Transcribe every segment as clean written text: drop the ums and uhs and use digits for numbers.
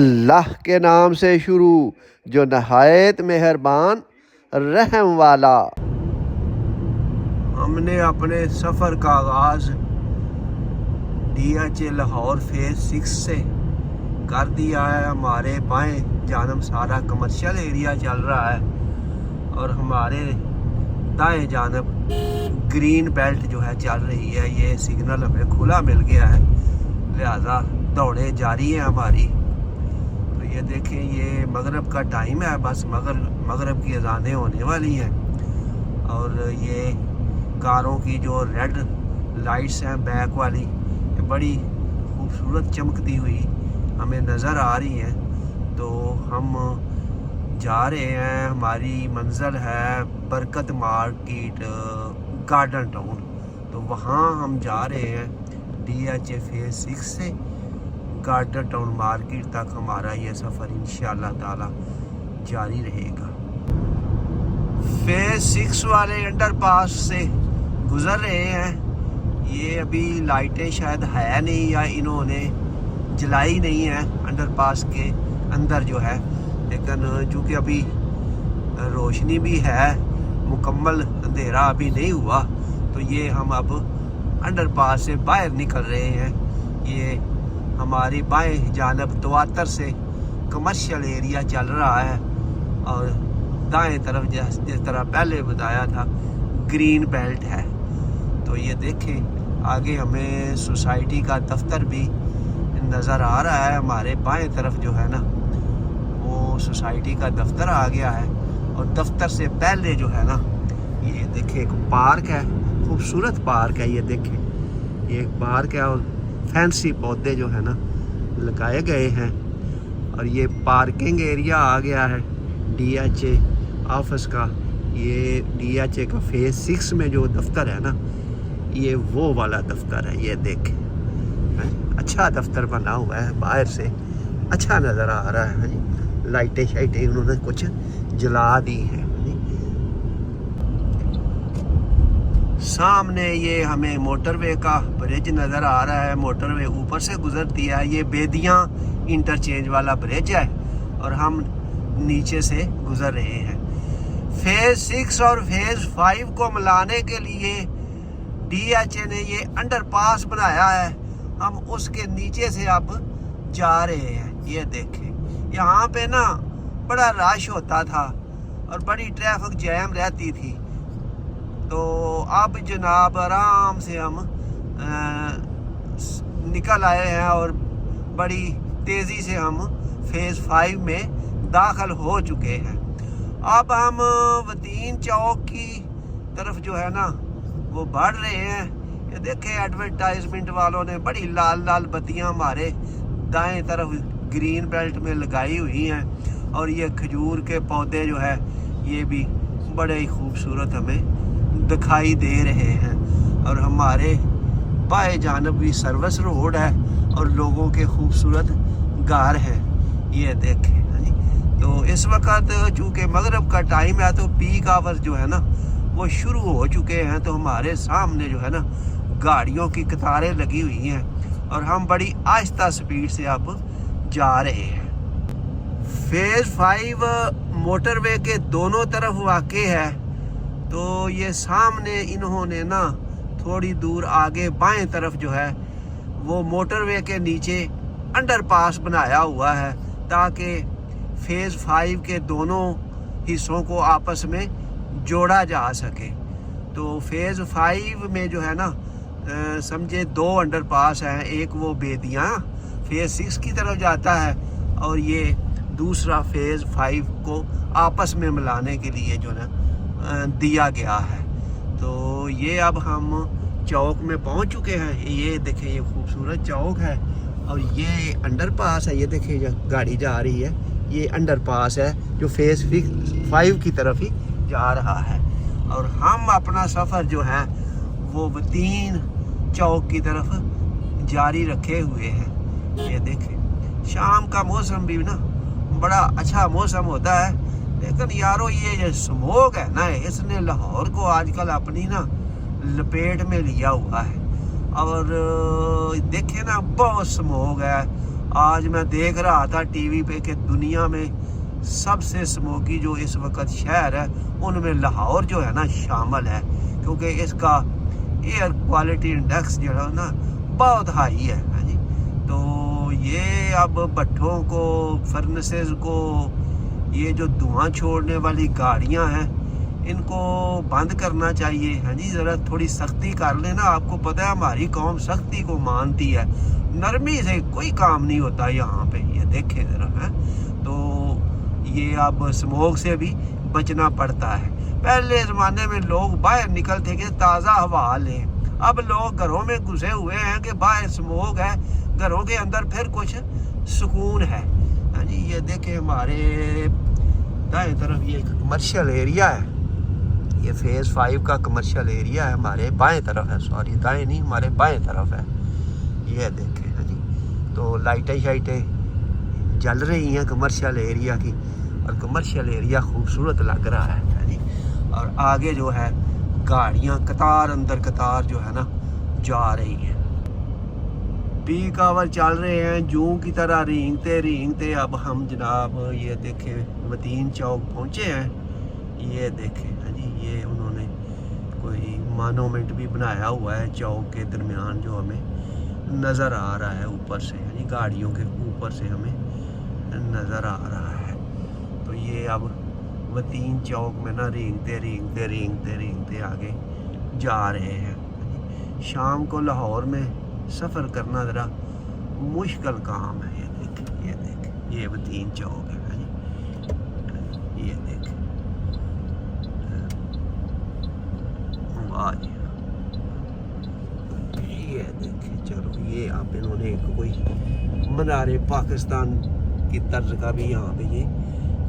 اللہ کے نام سے شروع جو نہایت مہربان رحم والا۔ ہم نے اپنے سفر کا آغاز DHA لاہور فیز 6 سے کر دیا ہے۔ ہمارے بائیں جانب سارا کمرشل ایریا چل رہا ہے اور ہمارے دائیں جانب گرین بیلٹ جو ہے چل رہی ہے۔ یہ سگنل ہمیں کھلا مل گیا ہے، لہذا دوڑیں جاری ہیں ہماری۔ تو یہ دیکھیں، یہ مغرب کا ٹائم ہے، بس مغرب کی اذانیں ہونے والی ہیں اور یہ کاروں کی جو ریڈ لائٹس ہیں بیک والی، یہ بڑی خوبصورت چمکتی ہوئی ہمیں نظر آ رہی ہیں۔ تو ہم جا رہے ہیں، ہماری منزل ہے برکت مارکیٹ گارڈن ٹاؤن، تو وہاں ہم جا رہے ہیں DHA فیز 6 سے گارڈن ٹاؤن مارکیٹ تک ہمارا یہ سفر انشاءاللہ تعالی جاری رہے گا۔ فیز 6 والے انڈر پاس سے گزر رہے ہیں۔ یہ ابھی لائٹیں شاید ہے نہیں یا انہوں نے جلائی نہیں ہے انڈر پاس کے اندر جو ہے، لیکن چونکہ ابھی روشنی بھی ہے، مکمل اندھیرا ابھی نہیں ہوا، تو یہ ہم اب انڈر پاس سے باہر نکل رہے ہیں۔ یہ ہماری بائیں جانب تواتر سے کمرشل ایریا چل رہا ہے اور دائیں طرف جس طرح پہلے بتایا تھا گرین بیلٹ ہے۔ تو یہ دیکھیں، آگے ہمیں سوسائٹی کا دفتر بھی نظر آ رہا ہے۔ ہمارے بائیں طرف جو ہے نا وہ سوسائٹی کا دفتر آ گیا ہے، اور دفتر سے پہلے جو ہے نا یہ دیکھیں ایک پارک ہے، خوبصورت پارک ہے۔ یہ دیکھیں، یہ ایک پارک ہے اور فینسی پودے جو ہے نا لگائے گئے ہیں، اور یہ پارکنگ ایریا آ گیا ہے DHA آفس کا۔ یہ DHA کا فیز 6 میں جو دفتر ہے نا، یہ وہ والا دفتر ہے۔ یہ دیکھیں، اچھا دفتر بنا ہوا ہے، باہر سے اچھا نظر آ رہا ہے۔ لائٹیں شائٹیں انہوں نے کچھ جلا دی ہیں۔ سامنے یہ ہمیں موٹر وے کا برج نظر آ رہا ہے، موٹر وے اوپر سے گزرتی ہے۔ یہ بیدیاں انٹرچینج والا برج ہے اور ہم نیچے سے گزر رہے ہیں۔ فیز 6 اور فیز 5 کو ملانے کے لیے DHA نے یہ انڈر پاس بنایا ہے، ہم اس کے نیچے سے اب جا رہے ہیں۔ یہ دیکھیں، یہاں پہ نا بڑا رش ہوتا تھا اور بڑی ٹریفک جیم رہتی تھی، تو اب جناب آرام سے ہم نکل آئے ہیں اور بڑی تیزی سے ہم فیز 5 میں داخل ہو چکے ہیں۔ اب ہم وطین چوک کی طرف جو ہے نا وہ بڑھ رہے ہیں۔ یہ دیکھیں، ایڈورٹائزمنٹ والوں نے بڑی لال لال بتیاں ہمارے دائیں طرف گرین بیلٹ میں لگائی ہوئی ہیں، اور یہ کھجور کے پودے جو ہے یہ بھی بڑے ہی خوبصورت ہمیں دکھائی دے رہے ہیں، اور ہمارے بائیں جانب بھی سروس روڈ ہے اور لوگوں کے خوبصورت گھر ہیں۔ یہ دیکھیں، تو اس وقت چونکہ مغرب کا ٹائم ہے تو پیک آورز جو ہے نا وہ شروع ہو چکے ہیں، تو ہمارے سامنے جو ہے نا گاڑیوں کی قطاریں لگی ہوئی ہیں اور ہم بڑی آہستہ سپیڈ سے اب جا رہے ہیں۔ فیز 5 موٹر وے کے دونوں طرف واقع ہے، تو یہ سامنے انہوں نے نا تھوڑی دور آگے بائیں طرف جو ہے وہ موٹر وے کے نیچے انڈر پاس بنایا ہوا ہے، تاکہ فیز 5 کے دونوں حصوں کو آپس میں جوڑا جا سکے۔ تو فیز 5 میں جو ہے نا سمجھے 2 انڈر پاس ہیں، ایک وہ بیدیاں فیز 6 کی طرف جاتا ہے، اور یہ دوسرا فیز 5 کو آپس میں ملانے کے لیے جو نا دیا گیا ہے۔ تو یہ اب ہم چوک میں پہنچ چکے ہیں۔ یہ دیکھیں، یہ خوبصورت چوک ہے اور یہ انڈر پاس ہے۔ یہ دیکھیں، گاڑی جا رہی ہے، یہ انڈر پاس ہے جو فیز 5 کی طرف ہی جا رہا ہے، اور ہم اپنا سفر جو ہے وہ وطین چوک کی طرف جاری رکھے ہوئے ہیں۔ یہ دیکھیں، شام کا موسم بھی نا بڑا اچھا موسم ہوتا ہے، لیکن یارو یہ جو سموگ ہے نا، اس نے لاہور کو آج کل اپنی نا لپیٹ میں لیا ہوا ہے، اور دیکھیں نا بہت سموگ ہے، आज मैं देख रहा था टीवी पे कि दुनिया में सबसे स्मोकी जो इस वक्त शहर है उनमें लाहौर जो है ना शामिल है, क्योंकि इसका एयर क्वालिटी इंडेक्स जो है ना बहुत हाई है जी। तो ये अब भट्ठों को, फर्नेसेस को, ये जो धुआं छोड़ने वाली गाड़ियां हैं इनको बंद करना चाहिए है जी। ज़रा थोड़ी सख्ती कर लेना। आपको पता है हमारी कौम सख्ती को मानती है, नरमी से कोई काम नहीं होता यहाँ पे। ये देखें ज़रा है, तो ये अब स्मोक से भी बचना पड़ता है। पहले ज़माने में लोग बाहर निकलते कि ताज़ा हवा लें, अब लोग घरों में घुसे हुए हैं कि बाहर स्मोक है, घरों के अंदर फिर कुछ सुकून है जी। ये देखें हमारे दाएं तरफ ये एक कमर्शियल एरिया है, ये फेज़ 5 का कमर्शियल एरिया है, हमारे बाएं तरफ है, सॉरी दाएं नहीं हमारे बाएं तरफ है। ये देखें है जी, तो लाइटें शाइटें जल रही हैं कमर्शियल एरिया की, और कमर्शियल एरिया खूबसूरत लग रहा है जी। और आगे जो है गाड़ियाँ कतार अंदर कतार जो है ना जा रही हैं। पीक आवर चल रहे हैं जूं की तरह रेंगते। अब हम जनाब ये देखें मदीन चौक पहुँचे हैं। ये देखें है जी, ये उन्होंने कोई मॉन्यूमेंट भी बनाया हुआ है चौक के दरमियान जो हमें नज़र आ रहा है ऊपर से है जी, गाड़ियों के ऊपर से हमें नज़र आ रहा है। तो ये अब मदीन चौक में ना रेंगते आगे जा रहे हैं। शाम को लाहौर में सफ़र करना ज़रा मुश्किल काम है। ये देख ये मदीन चौक है जी। ये देख वाह जी, ये देखें। चलो ये आप इन्होंने एक कोई मीनार पाकिस्तान की तर्ज का भी यहाँ पे ये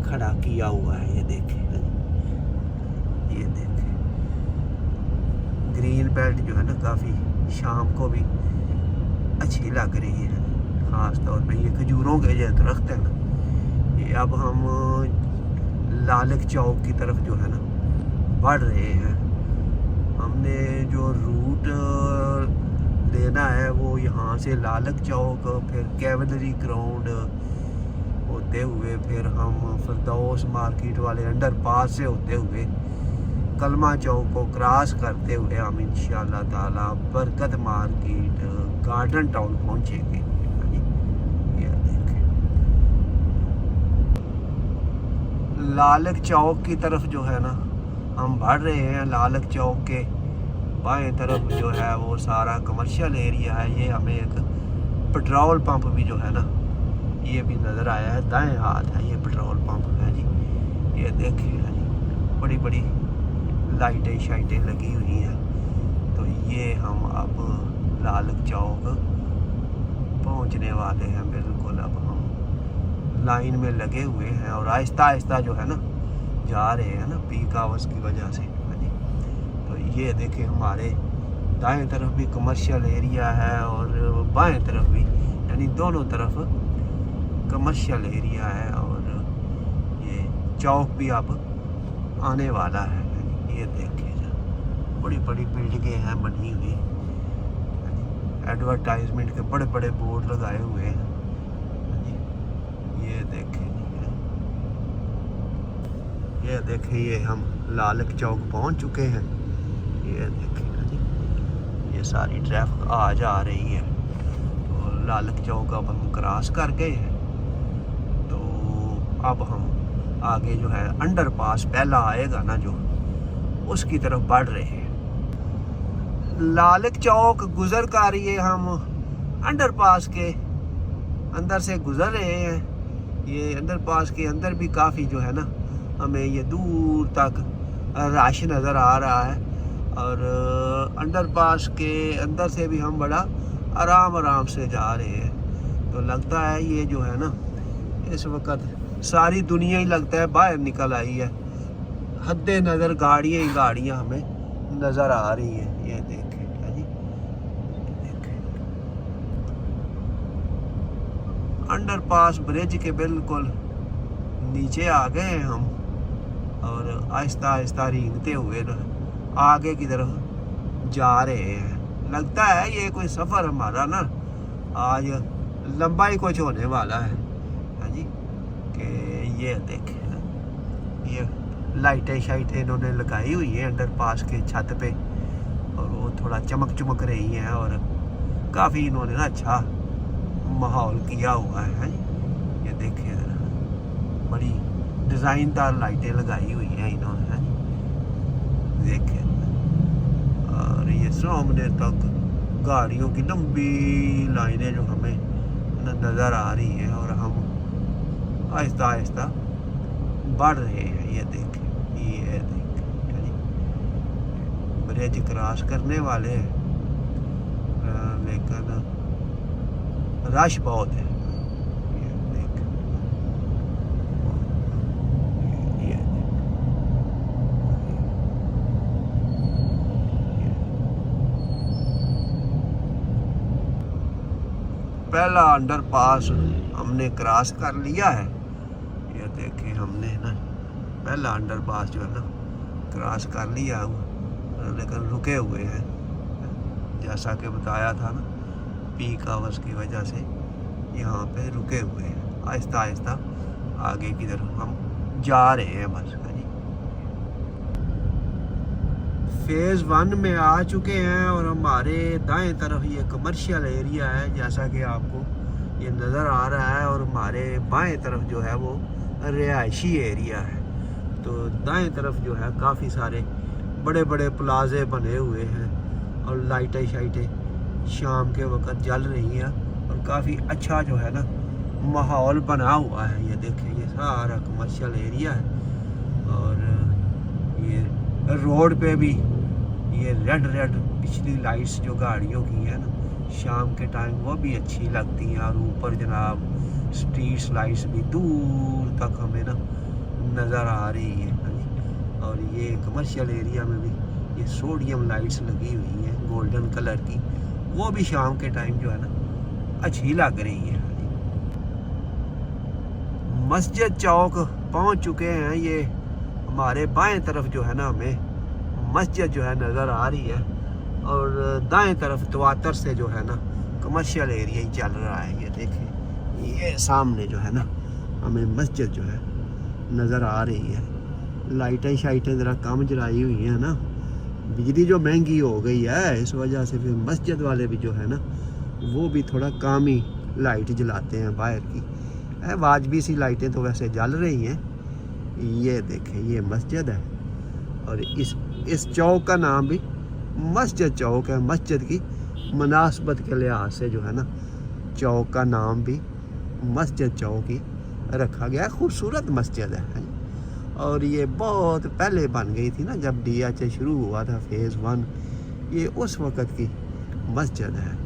खड़ा किया हुआ है। ये देखें ये देखें ग्रीन बेल्ट जो है ना काफ़ी शाम को भी अच्छी लग रही है, ख़ास तौर पे ये खजूरों के जो दरख्त है ना। ये अब हम लालक चौक की तरफ जो है ना बढ़ रहे हैं। हमने जो रूट लेना है वो यहाँ से लालक चौक, फिर कैवलरी ग्राउंड होते हुए फिर हम फिरदौस मार्केट वाले अंडरपास से होते हुए कलमा चौक को क्रॉस करते हुए हम इंशाअल्लाह ताला बरकत मार्केट गार्डन टाउन पहुँचेंगे। ये देखें लालक चौक की तरफ जो है ना हम बढ़ रहे हैं। लालक चौक के बाएं तरफ जो है वो सारा कमर्शियल एरिया है। ये हमें एक पेट्रोल पंप भी जो है ना ये भी नज़र आया है, दाएं हाथ है ये पेट्रोल पंप है जी। ये देखें है जी, बड़ी बड़ी लाइटें शाइटें लगी हुई हैं। तो ये हम अब लालक चौक पहुंचने वाले हैं बिल्कुल। अब हम लाइन में लगे हुए हैं और आहिस्ता आहिस्ता जो है ना जा रहे हैं ना पीक आवर्स की वजह से है जी। तो ये देखें हमारे दाएं तरफ भी कमर्शियल एरिया है और बाएं तरफ भी, यानी दोनों तरफ कमर्शियल एरिया है। और ये चौक भी अब आने वाला है। ये देखिए बड़ी बड़ी बिल्डिंगें हैं बनी हुई, एडवर्टाइजमेंट के बड़े बड़े बोर्ड लगाए हुए हैं। ये देखें ये देखिए हम लालक चौक पहुंच चुके हैं। ये देखिए जी, ये सारी ट्रैफिक आ जा रही है। तो लालक चौक अब हम क्रॉस कर गए हैं। तो अब हम आगे जो है अंडरपास पहला आएगा ना जो, उसकी तरफ बढ़ रहे हैं। लालक चौक गुजर कर ये हम अंडरपास के अंदर से गुजर रहे हैं। ये अंडरपास के अंदर भी काफ़ी जो है ना हमें ये दूर तक रश नज़र आ रहा है। और अंडरपास के अंदर से भी हम बड़ा आराम से जा रहे हैं। तो लगता है ये जो है ना इस वक्त सारी दुनिया ही लगता है बाहर निकल आई है। हद्दे नज़र गाड़ियाँ ही गाड़ियाँ हमें नज़र आ रही हैं। ये देखें है जी, देखें अंडरपास ब्रिज के बिल्कुल नीचे आ गए हैं हम और आहिस्ता आहिस्ता रेंगते हुए आगे की तरफ जा रहे हैं। लगता है ये कोई सफ़र हमारा ना आज लंबा ही कुछ होने वाला है। हाँ जी, कि ये देखें ये लाइटें शाइटें इन्होंने लगाई हुई हैं अंडर पास के छत पे, और वो थोड़ा चमक चमक रही हैं, और काफ़ी इन्होंने ना अच्छा माहौल किया हुआ है। हाँ जी, ये देखें ज़रा बड़ी डिज़ाइनदार लाइटें लगाई हुई हैं इन्होंने। हाँ जी, देखें, और ये सामने तक गाड़ियों की लंबी लाइनें जो हमें नज़र आ रही हैं, और हम आहिस्ता आहिस्ता बढ़ रहे हैं। ये देखें, ये देखें, ब्रिज क्रॉस करने वाले हैं, लेकिन रश बहुत है। ये देखें, ये पहला अंडर पास हमने क्रॉस कर लिया है। ये देखें, हमने ना पहला अंडर पास जो है ना क्रॉस कर लिया हुआ, लेकिन रुके हुए हैं, जैसा कि बताया था ना, पीक आवर्स की वजह से यहाँ पे रुके हुए हैं। आहिस्ता आहिस्ता आगे की तरफ हम जा रहे हैं बस। फेज़ 1 में आ चुके हैं, और हमारे दाएं तरफ ये कमर्शियल एरिया है, जैसा कि आपको ये नज़र आ रहा है, और हमारे बाएं तरफ जो है वो रिहायशी एरिया है। तो दाएं तरफ जो है काफ़ी सारे बड़े बड़े प्लाजे बने हुए हैं, और लाइटें शाइटें शाम के वक्त जल रही हैं, और काफ़ी अच्छा जो है ना माहौल बना हुआ है। ये देखें, ये सारा कमर्शियल एरिया है, और ये रोड पे भी ये रेड रेड पिछली लाइट्स जो गाड़ियों की है ना शाम के टाइम, वो भी अच्छी लगती हैं, और ऊपर जनाब स्ट्रीट्स लाइट्स भी दूर तक हमें ना नज़र आ रही है। और ये कमर्शियल एरिया में भी ये सोडियम लाइट्स लगी हुई हैं गोल्डन कलर की, वो भी शाम के टाइम जो है ना अच्छी लग रही है। मस्जिद चौक पहुंच चुके हैं। ये हमारे बाएं तरफ जो है ना हमें मस्जिद जो है नज़र आ रही है, और दाएं तरफ तवातर से जो है ना कमर्शियल एरिया ही चल रहा है। ये देखें, ये सामने जो है ना हमें मस्जिद जो है नज़र आ रही है। लाइटें शाइटें ज़रा कम जलाई हुई हैं ना, बिजली जो महंगी हो गई है इस वजह से फिर मस्जिद वाले भी जो है ना वो भी थोड़ा कम ही लाइट जलाते हैं बाहर की। वाजबी सी लाइटें तो वैसे जल रही हैं। ये देखें, ये मस्जिद है, और इस चौक का नाम भी मस्जिद चौक है। मस्जिद की मुनासबत के लिहाज से जो है ना चौक का नाम भी मस्जिद चौक ही रखा गया है। खूबसूरत मस्जिद है, और ये बहुत पहले बन गई थी ना जब DHA शुरू हुआ था फेज़ 1, ये उस वक़्त की मस्जिद है।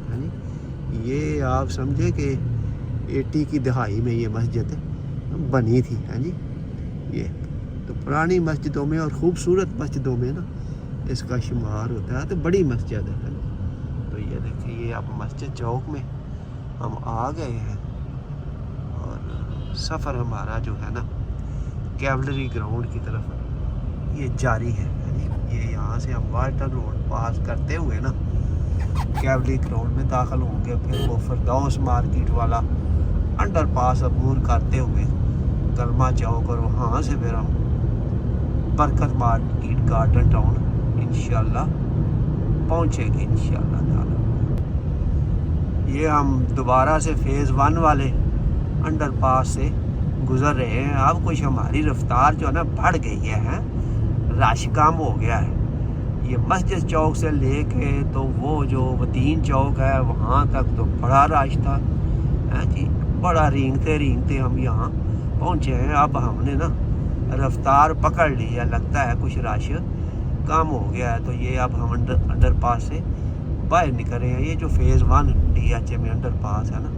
ये आप समझे कि 80 की दहाई में ये मस्जिद बनी थी। है जी, ये तो पुरानी मस्जिदों में और ख़ूबसूरत मस्जिदों में ना इसका शुमार होता है। तो बड़ी मस्जिद है। तो ये देखिए, ये अब मस्जिद चौक में हम आ गए हैं, और सफ़र हमारा जो है ना कैवलरी ग्राउंड की तरफ ये जारी है। ये यहाँ से हम वाल्टन रोड पास करते हुए ना कैवलरी ग्राउंड में दाखिल होंगे, फिर वो फिरदौस मार्केट वाला अंडर पास अबूर करते हुए कलमा चौक, और वहाँ से फिर हम बरकत मार्केट गार्डन टाउन इंशाल्लाह पहुँचेंगे इंशाल्लाह ताला। ये हम दोबारा से फेज़ 1 वाले अंडर पास से गुज़र रहे हैं। अब कुछ हमारी रफ्तार जो है ना बढ़ गई है, रश कम हो गया है। ये मस्जिद चौक से लेके तो वो जो वतीन चौक है वहाँ तक तो बड़ा रश था जी, बड़ा रेंगते रेंगते हम यहाँ पहुँचे हैं। अब हमने ना रफ्तार पकड़ ली है, लगता है कुछ रश कम हो गया है। तो ये अब हम अंडर पास से बाहर निकल रहे हैं। ये जो फेज़ 1 DHA में अंडर पास है ना,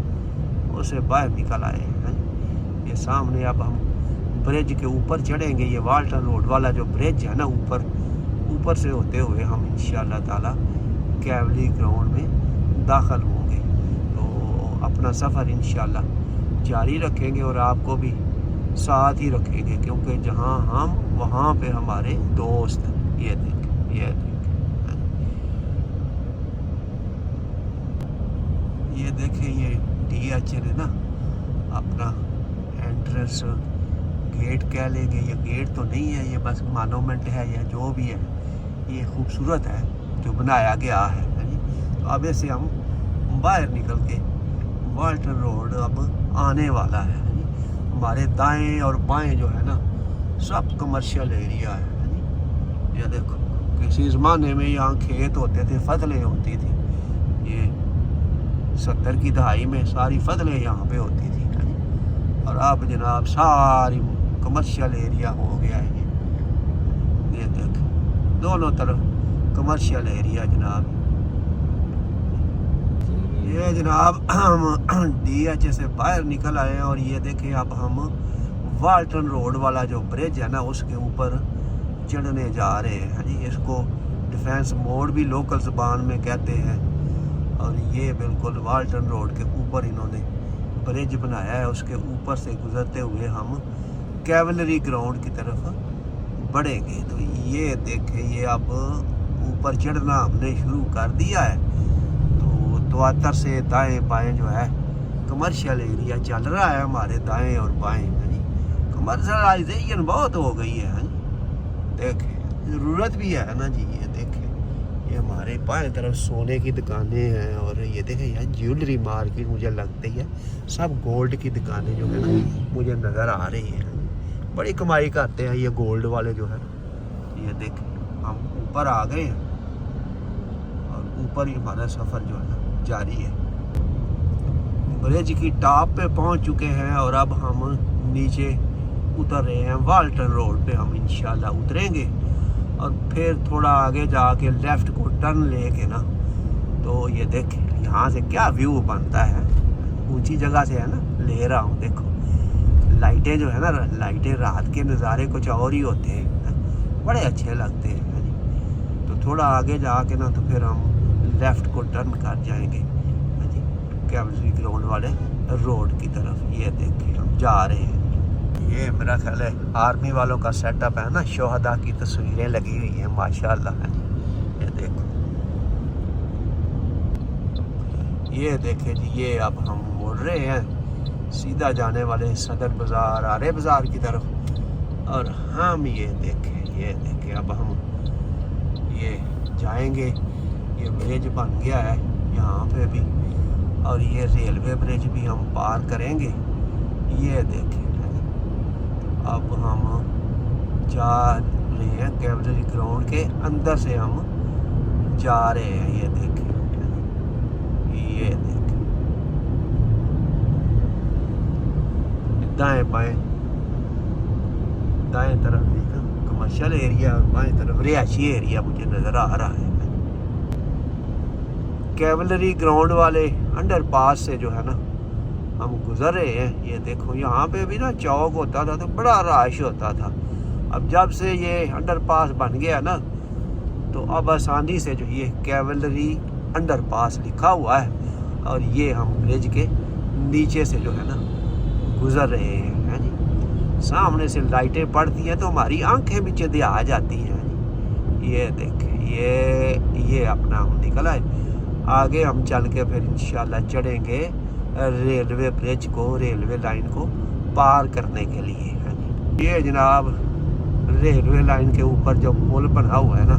उससे बाहर निकल आए हैं। ये सामने अब हम ब्रिज के ऊपर चढ़ेंगे। ये वाल्टन रोड वाला जो ब्रिज है ना, ऊपर से होते हुए हम इंशाल्लाह ताला कैवलरी ग्राउंड में दाखिल होंगे। तो अपना सफ़र इंशाल्लाह जारी रखेंगे, और आपको भी साथ ही रखेंगे, क्योंकि जहां हम वहां पे हमारे दोस्त। ये देखें, ये देखें, ये DH ने ना अपना एंट्रेंस गेट कह लेंगे, ये गेट तो नहीं है, ये बस मॉन्यूमेंट है या जो भी है, ये खूबसूरत है जो बनाया गया है जी। तो अब ऐसे हम बाहर निकल के वाल्टन रोड अब आने वाला है जी। हमारे दाएं और बाएं जो है ना सब कमर्शियल एरिया है जी। ये देखो किसी ज़माने में यहाँ खेत होते थे, फसलें होती थी, ये 70 की दहाई में सारी फसलें यहाँ पे होती थी है जी। और अब जनाब सारी कमर्शियल एरिया हो गया है ये देख, दोनों तरफ कमर्शियल एरिया जनाब। ये जनाब हम DH से बाहर निकल आए हैं और ये देखें अब हम वाल्टन रोड वाला जो ब्रिज है ना उसके ऊपर चढ़ने जा रहे हैं जी। इसको डिफेंस मोड़ भी लोकल ज़बान में कहते हैं। और ये बिल्कुल वाल्टन रोड के ऊपर इन्होंने ब्रिज बनाया है, उसके ऊपर से गुजरते हुए हम कैवलरी ग्राउंड की तरफ बढ़ेंगे। तो ये देखें ये अब ऊपर चढ़ना हमने शुरू कर दिया है। तो द्वातर से दाएं बाएं जो है कमर्शियल एरिया चल रहा है हमारे दाएं और बाएं है जी। कमर्शलाइजेशन बहुत हो गई है जी। देखें ज़रूरत भी है ना जी। ये देखें ये हमारे बाएं तरफ सोने की दुकानें हैं और ये देखें यार ज्वेलरी मार्केट मुझे लगती है, सब गोल्ड की दुकानें जो है ना मुझे नज़र आ रही हैं। बड़ी कमाई करते हैं ये गोल्ड वाले जो है। ये देखें हम ऊपर आ गए हैं और ऊपर ही हमारा सफ़र जो है ना जारी है। ब्रिज की टॉप पे पहुंच चुके हैं और अब हम नीचे उतर रहे हैं। वाल्टन रोड पे हम इंशाल्लाह उतरेंगे और फिर थोड़ा आगे जाके लेफ़्ट को टर्न लेके ना तो ये देखें यहाँ से क्या व्यू बनता है। ऊंची जगह से है ना ले रहा हूँ, देखो लाइटें जो है ना, लाइटें रात के नज़ारे कुछ और ही होते हैं, बड़े अच्छे लगते हैं जी। तो थोड़ा आगे जाके ना तो फिर हम लेफ़्ट को टर्न कर जाएंगे जी कैवलरी ग्राउंड वाले रोड की तरफ। ये देखिए हम जा रहे हैं। ये मेरा ख्याल है आर्मी वालों का सेटअप है ना, शोहदा की तस्वीरें लगी हुई हैं माशाल्लाह है। ये देखो ये देखें जी, ये अब हम मुड़ रहे हैं सीधा जाने वाले सदर बाज़ार आरे बाज़ार की तरफ। और हम ये देखें अब हम ये जाएंगे। ये ब्रिज बन गया है यहाँ पे भी और ये रेलवे ब्रिज भी हम पार करेंगे। ये देखें अब हम जा रहे हैं कैवलरी ग्राउंड के अंदर से हम जा रहे हैं। ये देखें दाएं बाएं, दाएं तरफ देखा कमर्शियल एरिया और बाएं तरफ रिहायशी एरिया मुझे नज़र आ रहा है। कैवलरी ग्राउंड वाले अंडरपास से जो है ना हम गुजर रहे हैं। ये देखो यहाँ पे भी ना चौक होता था तो बड़ा रश होता था। अब जब से ये अंडरपास बन गया ना तो अब आसानी से जो ये कैवलरी अंडरपास लिखा हुआ है और ये हम ब्रिज के नीचे से जो है ना गुजर रहे हैं जी। सामने से लाइटें पड़ती हैं तो हमारी आंखें भी चंदे आ जाती हैं जी। ये देखें ये अपना हम निकल आए। आगे हम चल के फिर इंशाल्लाह चढ़ेंगे रेलवे ब्रिज को, रेलवे लाइन को पार करने के लिए है जी। ये जनाब रेलवे लाइन के ऊपर जो पुल बना हुआ है ना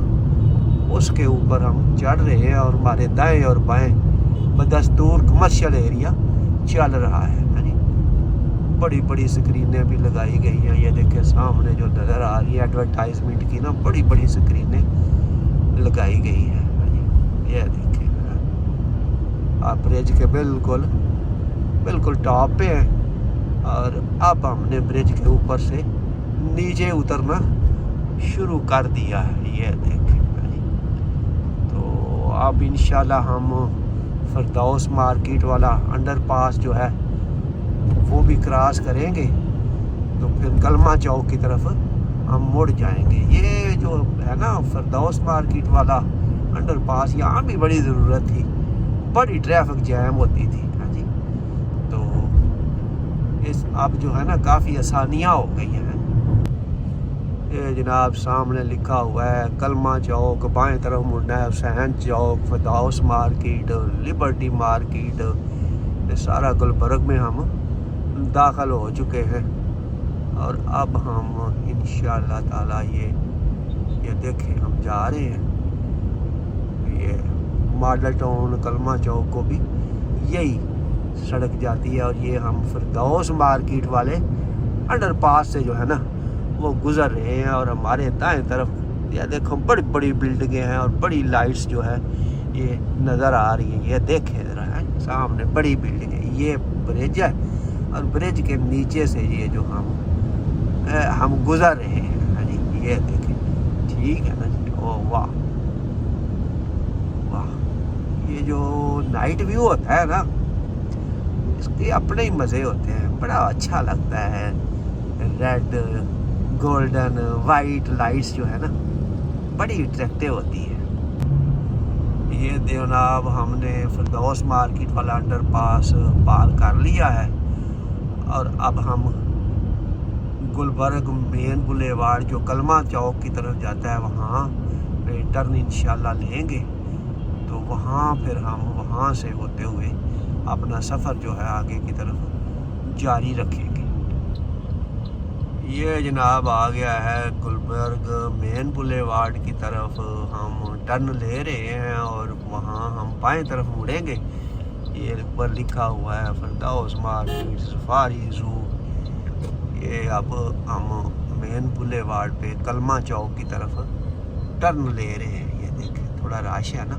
उसके ऊपर हम चढ़ रहे हैं और हमारे दाएं और बाएं बदस्तूर कमर्शियल एरिया चल रहा है जी। बड़ी बड़ी स्क्रीनें भी लगाई गई हैं। ये देखें सामने जो नज़र आ रही है एडवर्टाइजमेंट की ना, बड़ी बड़ी स्क्रीनें लगाई गई हैं जी। ये देखें आप ब्रिज के बिल्कुल टॉप पे हैं और अब हमने ब्रिज के ऊपर से नीचे उतरना शुरू कर दिया है। ये देखें तो अब इंशाल्लाह हम फरदौस मार्केट वाला अंडरपास जो है वो भी क्रॉस करेंगे तो फिर कलमा चौक की तरफ हम मुड़ जाएंगे। ये जो है ना फरदौस मार्केट वाला अंडरपास, यहाँ भी बड़ी ज़रूरत थी, बड़ी ट्रैफिक जैम होती थी जी। तो इस अब जो है ना काफ़ी आसानियाँ हो गई हैं। ये जनाब सामने लिखा हुआ है कलमा चौक, बाएं तरफ मुड़ना है हुसैन चौक, फरदौस मार्केट, लिबर्टी मार्केट। سارا گلبرگ میں ہم داخل ہو چکے ہیں، اور اب ہم انشاءاللہ تعالی یہ دیکھیں ہم جا رہے ہیں، یہ ماڈل ٹاؤن کلمہ چوک کو بھی یہی سڑک جاتی ہے، اور یہ ہم فردوس مارکیٹ والے انڈر پاس سے جو ہے نا وہ گزر رہے ہیں، اور ہمارے دائیں طرف یہ دیکھو بڑی بڑی بلڈنگیں ہیں اور بڑی لائٹس جو ہے یہ نظر آ رہی ہیں، یہ دیکھیں ذرا ہے سامنے بڑی بلڈنگ ہے، یہ برج ہے، اور برج کے نیچے سے یہ جو ہم گزر رہے ہیں جی، یہ دیکھیں ٹھیک ہے نا جی۔ او واہ واہ، یہ جو نائٹ ویو ہوتا ہے نا اس کے اپنے ہی مزے ہوتے ہیں، بڑا اچھا لگتا ہے، ریڈ گولڈن وائٹ لائٹس جو ہے نا بڑی اٹریکٹیو ہوتی ہے۔ یہ جناب ہم نے فردوس مارکیٹ والا انڈر پاس پار کر لیا ہے، اور اب ہم گلبرگ مین بولیوارڈ جو کلمہ چوک کی طرف جاتا ہے وہاں پہ ٹرن انشاءاللہ لیں گے، تو وہاں پھر ہم وہاں سے ہوتے ہوئے اپنا سفر جو ہے آگے کی طرف جاری رکھیں گے۔ یہ جناب آ گیا ہے گلبرگ مین بولیوارڈ کی طرف، ہم ٹرن لے رہے ہیں اور وہاں ہم بائیں طرف مڑیں گے، یہ اوپر لکھا ہوا ہے فردوس مارکیٹ سفاری زو۔ یہ اب ہم مین بولیوارڈ پہ کلمہ چوک کی طرف ٹرن لے رہے ہیں، یہ دیکھیں تھوڑا رش ہے نا،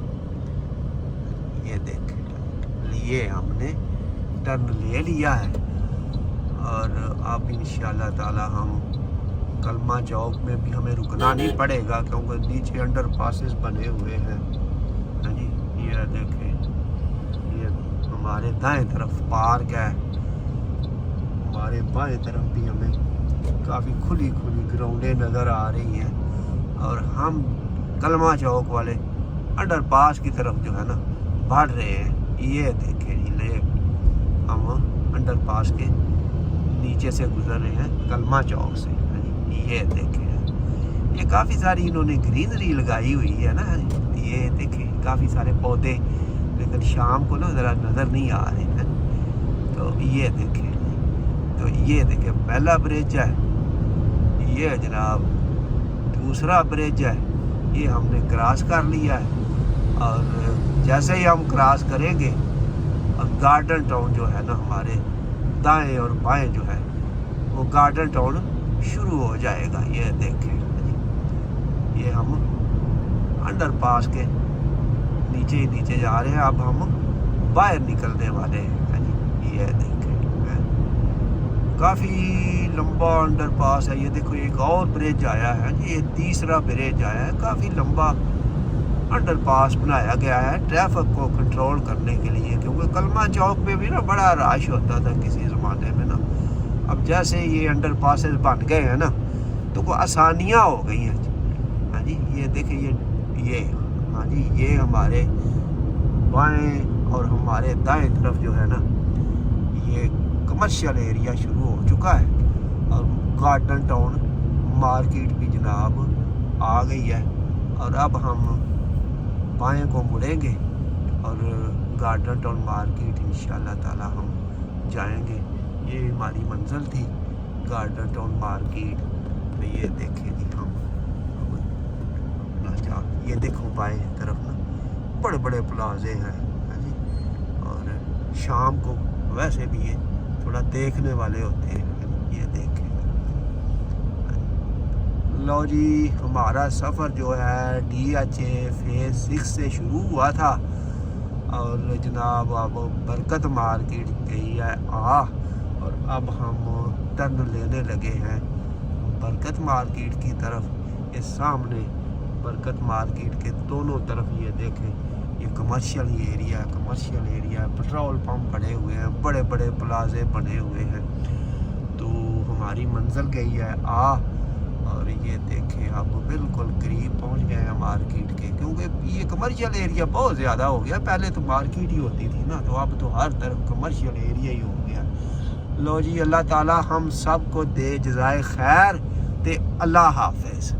یہ دیکھیں لیے ہم نے ٹرن لے لیا ہے، اور اب انشاءاللہ تعالی ہم کلمہ چوک میں بھی ہمیں رکنا نہیں پڑے گا کیونکہ نیچے انڈر پاسز بنے ہوئے ہیں ہاں جی۔ یہ دیکھیں یہ ہمارے دائیں طرف پارک ہے، ہمارے بائیں طرف بھی ہمیں کافی کھلی گراؤنڈیں نظر آ رہی ہیں، اور ہم کلمہ چوک والے انڈر پاس کی طرف جو ہے نا بڑھ رہے ہیں۔ یہ دیکھیں جی ہم انڈر پاس کے نیچے سے گزر رہے ہیں کلمہ چوک سے، یہ دیکھیں یہ کافی ساری انہوں نے گرینری لگائی ہوئی ہے نا، یہ دیکھیں کافی سارے پودے، لیکن شام کو نا ذرا نظر نہیں آ رہے ہیں، تو یہ دیکھیں پہلا برج ہے، یہ جناب دوسرا برج ہے، یہ ہم نے کراس کر لیا ہے، اور جیسے ہی ہم کراس کریں گے گارڈن ٹاؤن جو ہے نا ہمارے دائیں اور بائیں جو ہے وہ گارڈن ٹاؤن شروع ہو جائے گا۔ یہ دیکھیں یہ ہم انڈر پاس کے نیچے ہی نیچے جا رہے ہیں، اب ہم باہر نکلنے والے ہیں جی۔ یہ دیکھیں کافی لمبا انڈر پاس ہے، یہ دیکھو ایک اور برج آیا ہے، یہ تیسرا برج آیا ہے، کافی لمبا انڈر پاس بنایا گیا ہے ٹریفک کو کنٹرول کرنے کے لیے، کیونکہ کلمہ چوک میں بھی نا بڑا رش ہوتا تھا کسی زمانے میں نا، اب جیسے یہ انڈر پاسز بن گئے ہیں نا تو کوئی آسانیاں ہو گئی ہیں ہاں جی۔ یہ دیکھیں یہ ہاں جی یہ ہمارے بائیں اور ہمارے دائیں طرف جو ہے نا یہ کمرشل ایریا شروع ہو چکا ہے، اور گارڈن ٹاؤن مارکیٹ بھی جناب آ گئی ہے، اور اب ہم بائیں کو مڑیں گے اور گارڈن ٹاؤن مارکیٹ انشاءاللہ تعالی ہم جائیں گے۔ یہ ہماری منزل تھی گارڈن ٹاؤن مارکیٹ، تو یہ دیکھیں جی ہم یہ دیکھو بائیں طرف نا بڑے بڑے پلازے ہیں ہاں جی، اور شام کو ویسے بھی یہ تھوڑا دیکھنے والے ہوتے ہیں، یہ دیکھیں۔ لو جی ہمارا سفر جو ہے DHA فیز 6 سے شروع ہوا تھا، اور جناب اب برکت مارکیٹ گئی ہے اور اب ہم ٹرن لینے لگے ہیں برکت مارکیٹ کی طرف۔ اس سامنے برکت مارکیٹ کے دونوں طرف یہ دیکھیں یہ کمرشل ایریا ہے، پٹرول پمپ بنے ہوئے ہیں، بڑے بڑے پلازے بنے ہوئے ہیں، تو ہماری منزل گئی ہے اور یہ دیکھیں اب بالکل قریب پہنچ گئے ہیں مارکیٹ کے، کیونکہ یہ کمرشل ایریا بہت زیادہ ہو گیا، پہلے تو مارکیٹ ہی ہوتی تھی نا، تو اب تو ہر طرف کمرشل ایریا ہی ہو گیا۔ لو جی اللہ تعالی ہم سب کو دے جزائے خیر تے اللہ حافظ۔